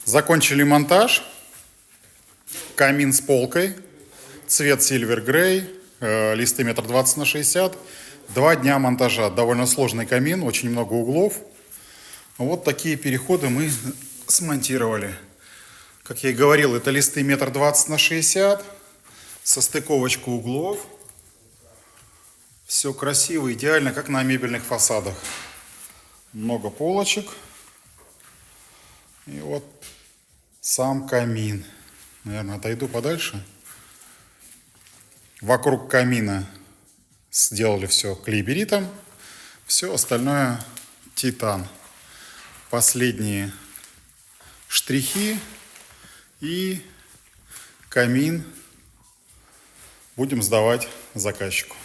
Закончили монтаж. Камин с полкой. Цвет Silver Grey. Листы 1,20 м на 60 м. 2 дня монтажа. Довольно сложный камин, очень много углов. Вот такие переходы мы смонтировали. Как я и говорил, это листы 1,20 м на 60 м. Состыковочка углов. Все красиво, идеально, как на мебельных фасадах. Много полочек. И вот сам камин. Наверное, отойду подальше. Вокруг камина сделали все клейберитом. Все остальное титан. Последние штрихи. И камин будем сдавать заказчику.